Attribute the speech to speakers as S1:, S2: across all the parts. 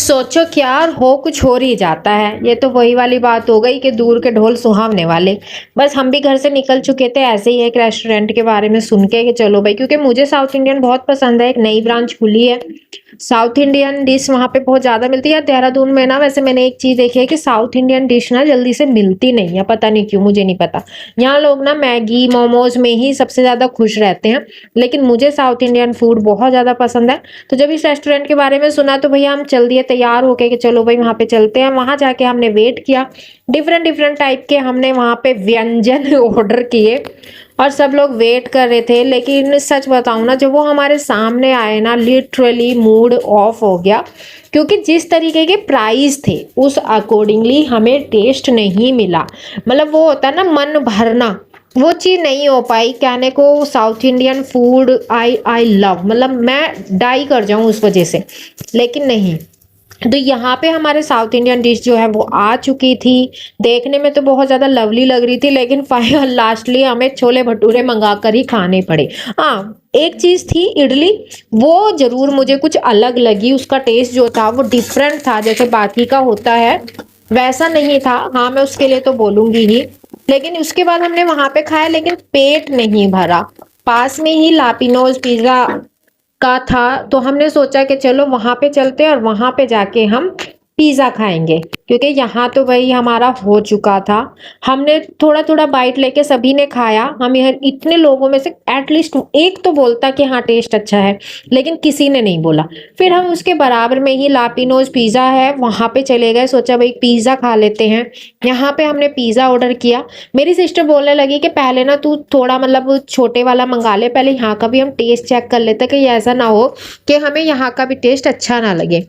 S1: सोचो क्या और हो कुछ हो ही जाता है। ये तो वही वाली बात हो गई कि दूर के ढोल सुहावने वाले। बस हम भी घर से निकल चुके थे ऐसे ही एक रेस्टोरेंट के बारे में सुन के कि चलो भाई, क्योंकि मुझे साउथ इंडियन बहुत पसंद है। एक नई ब्रांच खुली है, साउथ इंडियन डिश वहाँ पे बहुत ज़्यादा मिलती है। देहरादून में ना वैसे मैंने एक चीज़ देखी है कि साउथ इंडियन डिश ना जल्दी से मिलती नहीं है, पता नहीं क्यों, मुझे नहीं पता। यहाँ लोग ना मैगी मोमोज में ही सबसे ज़्यादा खुश रहते हैं, लेकिन मुझे साउथ इंडियन फूड बहुत ज़्यादा पसंद है। तो जब इस रेस्टोरेंट के बारे में सुना तो भैया हम चल दिए तैयार होके कि चलो भाई वहाँ पे चलते हैं। वहाँ जाके हमने वेट किया, डिफरेंट डिफरेंट टाइप के हमने वहाँ पे व्यंजन ऑर्डर किए और सब लोग वेट कर रहे थे। लेकिन सच बताऊं ना, जब वो हमारे सामने आए ना, लिटरली मूड ऑफ हो गया, क्योंकि जिस तरीके के प्राइस थे उस अकॉर्डिंगली हमें टेस्ट नहीं मिला। मतलब वो होता है ना मन भरना, वो चीज़ नहीं हो पाई। कहने को south Indian food I love, मतलब मैं डाई कर जाऊं उस वजह से, लेकिन नहीं। तो यहाँ पे हमारे साउथ इंडियन डिश जो है वो आ चुकी थी। देखने में तो बहुत ज़्यादा लवली लग रही थी, लेकिन फाइनल लास्टली हमें छोले भटूरे मंगा कर ही खाने पड़े। हाँ, एक चीज़ थी इडली, वो ज़रूर मुझे कुछ अलग लगी। उसका टेस्ट जो था वो डिफरेंट था, जैसे बाकी का होता है वैसा नहीं था। हाँ, मैं उसके लिए तो बोलूँगी ही। लेकिन उसके बाद हमने वहाँ पे खाया, लेकिन पेट नहीं भरा। पास में ही लापिनोज पिज़्ज़ा का था, तो हमने सोचा कि चलो वहां पे चलते हैं और वहां पे जाके हम पिज्ज़ा खाएंगे, क्योंकि यहाँ तो वही हमारा हो चुका था। हमने थोड़ा थोड़ा बाइट लेके सभी ने खाया। हम यहाँ इतने लोगों में से एटलीस्ट एक तो बोलता कि हाँ टेस्ट अच्छा है, लेकिन किसी ने नहीं बोला। फिर हम उसके बराबर में ही लापिनोज पिज़्ज़ा है वहाँ पे चले गए, सोचा भाई पिज़्ज़ा खा लेते हैं। यहाँ पे हमने पिज़्ज़ा ऑर्डर किया। मेरी सिस्टर बोलने लगी कि पहले ना तू थोड़ा मतलब छोटे वाला मंगा ले, पहले यहाँ का भी हम टेस्ट चेक कर लेते, कि ऐसा ना हो कि हमें यहाँ का भी टेस्ट अच्छा ना लगे।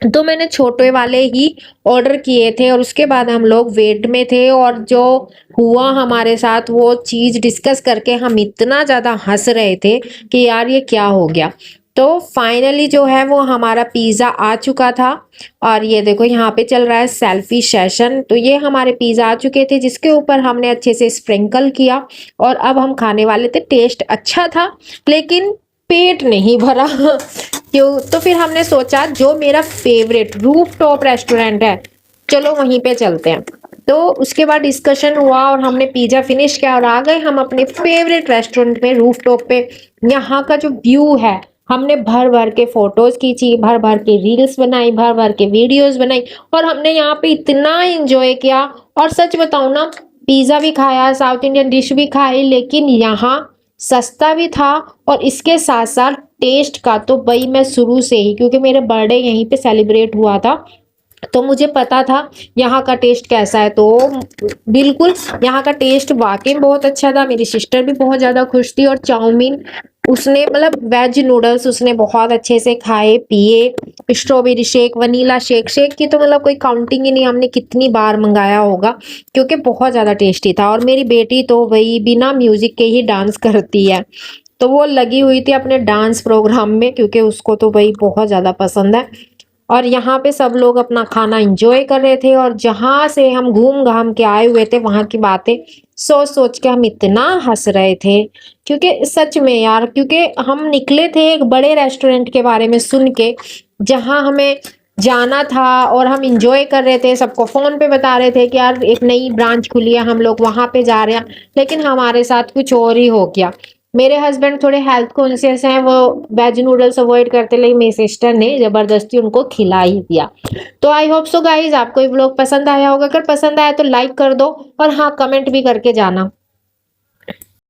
S1: तो मैंने छोटे वाले ही ऑर्डर किए थे और उसके बाद हम लोग वेट में थे। और जो हुआ हमारे साथ वो चीज़ डिस्कस करके हम इतना ज़्यादा हंस रहे थे कि यार ये क्या हो गया। तो फाइनली जो है वो हमारा पिज़्ज़ा आ चुका था। और ये देखो यहाँ पे चल रहा है सेल्फी सेशन। तो ये हमारे पिज़्ज़ा आ चुके थे, जिसके ऊपर हमने अच्छे से स्प्रिंकल किया और अब हम खाने वाले थे। टेस्ट अच्छा था, लेकिन पेट नहीं भरा। क्यों? तो फिर हमने सोचा जो मेरा फेवरेट रूफ टॉप रेस्टोरेंट है, चलो वहीं पे चलते हैं। तो उसके बाद डिस्कशन हुआ और हमने पिज्जा फिनिश किया और आ गए हम अपने फेवरेट रेस्टोरेंट में, रूफ टॉप पे। यहाँ का जो व्यू है, हमने भर भर के फोटोज खींची, भर भर के रील्स बनाई, भर भर के वीडियोस बनाई और हमने यहाँ पे इतना एंजॉय किया। और सच बताऊं ना, पिज्जा भी खाया, साउथ इंडियन डिश भी खाई, लेकिन यहाँ सस्ता भी था। और इसके साथ साथ टेस्ट का तो भाई मैं शुरू से ही, क्योंकि मेरा बर्थडे यहीं पे सेलिब्रेट हुआ था, तो मुझे पता था यहाँ का टेस्ट कैसा है। तो बिल्कुल यहाँ का टेस्ट वाकई में बहुत अच्छा था। मेरी सिस्टर भी बहुत ज़्यादा खुश थी। और चाउमीन उसने, मतलब वेज नूडल्स उसने बहुत अच्छे से खाए पिए। Strawberry shake, vanilla shake, shake की तो मतलब कोई काउंटिंग ही नहीं, हमने कितनी बार मंगाया होगा, क्योंकि बहुत ज़्यादा टेस्टी था। और मेरी बेटी तो वही बिना म्यूजिक के ही डांस करती है, तो वो लगी हुई थी अपने डांस प्रोग्राम में, क्योंकि उसको तो वही बहुत ज़्यादा पसंद है। और यहाँ पे सब लोग अपना खाना एंजॉय कर रहे थे। और जहाँ से हम घूम घाम के आए हुए थे वहाँ की बातें सोच सोच के हम इतना हंस रहे थे, क्योंकि सच में यार, क्योंकि हम निकले थे एक बड़े रेस्टोरेंट के बारे में सुन के, जहाँ हमें जाना था और हम इंजॉय कर रहे थे। सबको फोन पे बता रहे थे कि यार एक नई ब्रांच खुली है, हम लोग वहां पे जा रहे हैं, लेकिन हमारे साथ कुछ और ही हो गया। मेरे हस्बैंड थोड़े हेल्थ कॉन्शियस हैं, वो वेज नूडल्स अवॉइड करते, लेकिन मेरी सिस्टर ने जबरदस्ती उनको खिला ही दिया। तो आई होप सो गाइज आपको ये व्लॉग पसंद आया होगा। अगर पसंद आया तो लाइक कर दो और हाँ, कमेंट भी करके जाना।